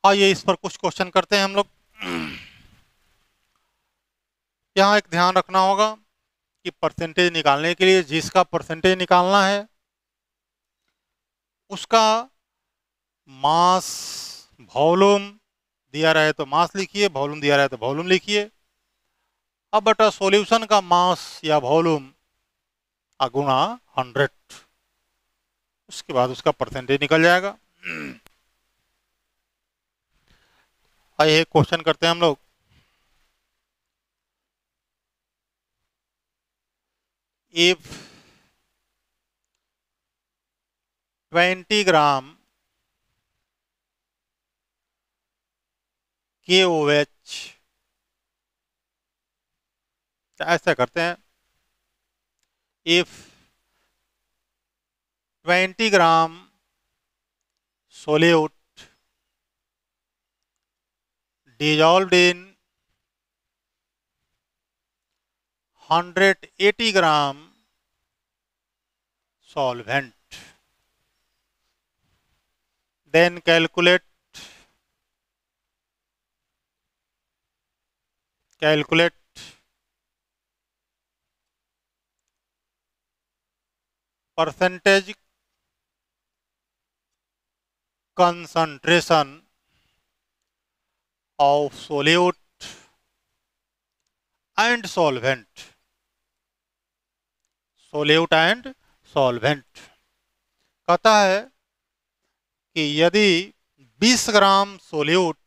Speaker 1: आइए इस पर कुछ क्वेश्चन करते हैं हम लोग। यहाँ एक ध्यान रखना होगा कि परसेंटेज निकालने के लिए जिसका परसेंटेज निकालना है उसका मास वॉल्यूम दिया रहे तो मास लिखिए, वॉल्यूम दिया रहे तो वॉल्यूम लिखिए। अब बटा सॉल्यूशन का मास या वॉल्यूम गुणा 100, उसके बाद उसका परसेंटेज निकल जाएगा। आइए एक क्वेश्चन करते हैं हम लोग। इफ 20 ग्राम KOH, ऐसा करते हैं, if 20 gram solute dissolved in 180 gram solvent, then calculate percentage concentration of solute and solvent, कहता है कि यदि 20 ग्राम सोल्यूट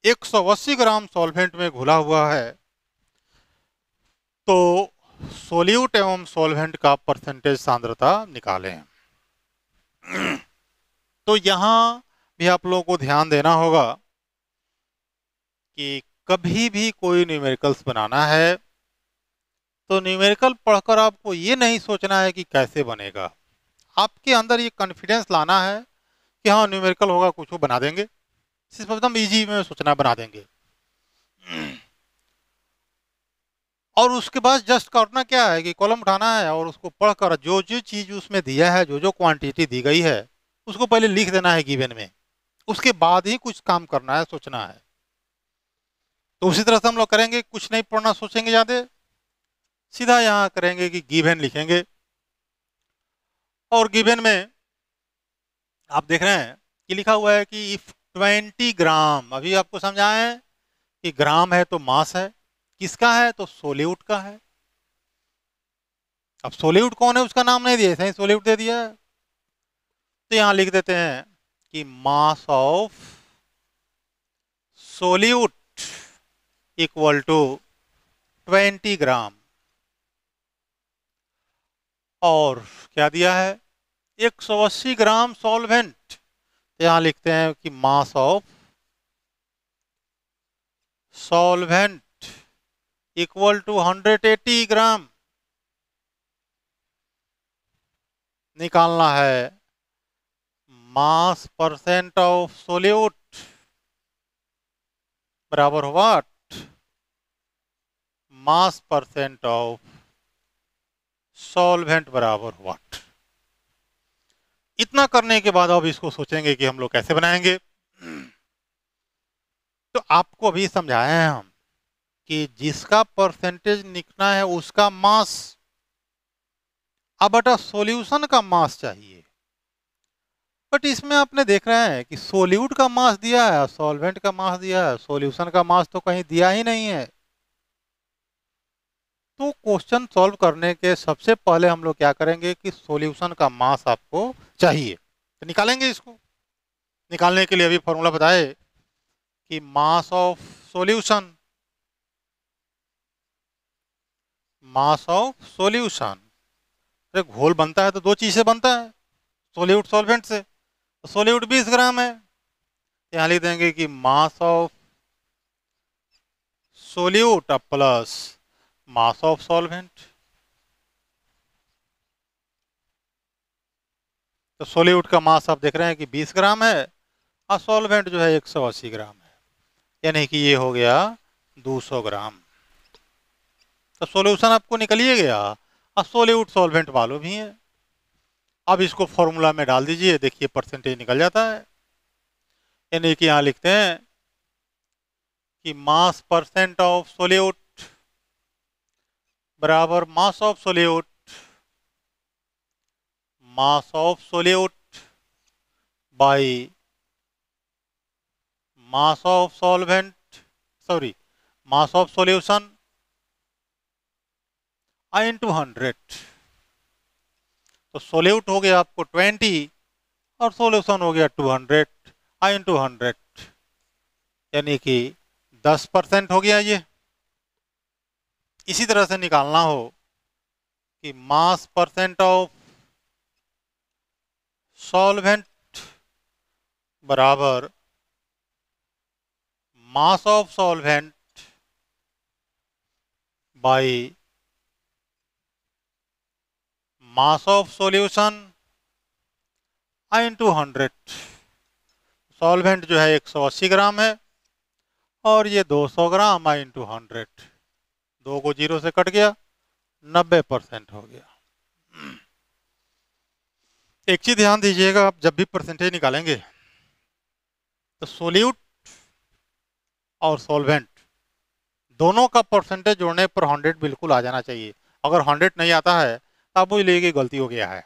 Speaker 1: 180 ग्राम सॉल्वेंट में घुला हुआ है तो सोल्यूट एवं सॉल्वेंट का परसेंटेज सांद्रता निकालें। तो यहाँ भी आप लोगों को ध्यान देना होगा कि कभी भी कोई न्यूमेरिकल्स बनाना है तो न्यूमेरिकल पढ़कर आपको ये नहीं सोचना है कि कैसे बनेगा। आपके अंदर ये कॉन्फिडेंस लाना है कि हाँ न्यूमेरिकल होगा, कुछ वो बना देंगे, सिर्फ एकदम इजी में सोचना बना देंगे। और उसके बाद जस्ट करना क्या है कि कॉलम उठाना है और उसको पढ़कर जो जो चीज़ उसमें दिया है, जो जो क्वांटिटी दी गई है उसको पहले लिख देना है गिवन में, उसके बाद ही कुछ काम करना है, सोचना है। तो उसी तरह से हम लोग करेंगे, कुछ नहीं पढ़ना सोचेंगे ज़्यादा, सीधा यहाँ करेंगे कि गिवन लिखेंगे और गिवन में आप देख रहे हैं कि लिखा हुआ है कि इफ 20 ग्राम, अभी आपको समझाएं कि ग्राम है तो मास है, किसका है तो सोल्यूट का है। अब सोल्यूट कौन है उसका नाम नहीं दिया, ऐसे ही सोल्यूट दे दिया है। तो यहां लिख देते हैं कि mass of solute equal to 20 gram, और क्या दिया है 180 ग्राम सॉल्वेंट, तो यहां लिखते हैं कि mass of solvent equal to 180 gram. निकालना है मास परसेंट ऑफ सोल्यूट बराबर what, mass percent of solvent बराबर व्हाट। इतना करने के बाद अब इसको सोचेंगे कि हम लोग कैसे बनाएंगे। तो आपको अभी समझाए हैं हम कि जिसका परसेंटेज निकलना है उसका मास, अब बटा सॉल्यूशन का मास चाहिए, बट इसमें आपने देख रहे हैं कि सोल्यूट का मास दिया है, सॉल्वेंट का मास दिया है, सॉल्यूशन का मास तो कहीं दिया ही नहीं है। तो क्वेश्चन सॉल्व करने के सबसे पहले हम लोग क्या करेंगे कि सॉल्यूशन का मास आपको चाहिए, तो निकालेंगे इसको। निकालने के लिए अभी फॉर्मूला बताए कि mass of solution, mass of solution, अरे घोल बनता है तो दो चीज से बनता है, सोल्यूट सॉल्वेंट से। तो सोल्यूट 20 ग्राम है, यहाँ लिख देंगे कि mass of solute plus mass of solvent. तो सोल्यूट का मास आप देख रहे हैं कि 20 ग्राम है और सॉल्वेंट जो है 180 ग्राम है, यानी कि ये हो गया 200 ग्राम। तो सॉल्यूशन आपको निकल ही गया और सोल्यूट सॉल्वेंट मालूम ही है। अब इसको फॉर्मूला में डाल दीजिए, देखिए परसेंटेज निकल जाता है। यानी कि यहाँ लिखते हैं कि मास परसेंट ऑफ सोल्यूट बराबर मास of solute, mass of solute by mass of solvent, sorry mass of solution into 100। तो सोल्यूट हो गया आपको 20 और सॉल्यूशन हो गया 200 इंटू 100, यानी कि 10% हो गया ये। इसी तरह से निकालना हो कि मास परसेंट ऑफ सॉल्वेंट बराबर मास of solvent by mass of solution into 100। Solvent जो है 180 ग्राम है और ये 200 ग्राम इंटू 100, 2 को 0 से कट गया, 90% हो गया। एक चीज ध्यान दीजिएगा, आप जब भी परसेंटेज निकालेंगे तो सोल्यूट और सॉल्वेंट दोनों का परसेंटेज जोड़ने पर 100 बिल्कुल आ जाना चाहिए। अगर 100 नहीं आता है तो आप वो लेके गलती हो गया है,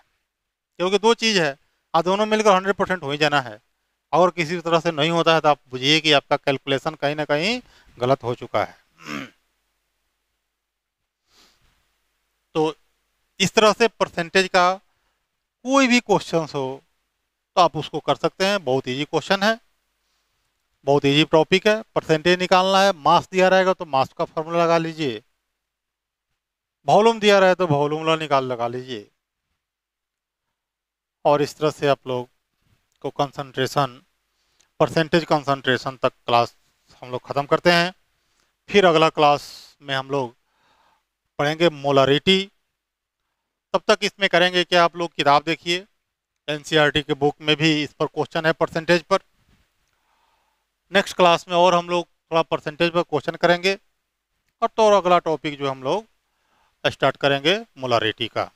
Speaker 1: क्योंकि दो चीज है और दोनों मिलकर 100% हो ही जाना है। अगर किसी तरह से नहीं होता है तो आप बुझिए कि आपका कैलकुलेशन कहीं ना कहीं गलत हो चुका है। तो इस तरह से परसेंटेज का कोई भी क्वेश्चन हो तो आप उसको कर सकते हैं, बहुत इजी क्वेश्चन है, बहुत इजी टॉपिक है। परसेंटेज निकालना है, मास दिया रहेगा तो मास का फॉर्मूला लगा लीजिए, वॉल्यूम दिया रहे तो वॉल्यूम लगा लीजिए, और इस तरह से आप लोग को कंसंट्रेशन, परसेंटेज कंसंट्रेशन तक क्लास हम लोग ख़त्म करते हैं। फिर अगला क्लास में हम लोग पढ़ेंगे मोलारिटी। तब तक इसमें करेंगे कि आप लोग किताब देखिए, एनसीईआरटी के बुक में भी इस पर क्वेश्चन है परसेंटेज पर। नेक्स्ट क्लास में और हम लोग थोड़ा परसेंटेज पर क्वेश्चन करेंगे और तो और अगला टॉपिक जो हम लोग स्टार्ट करेंगे मोलारिटी का।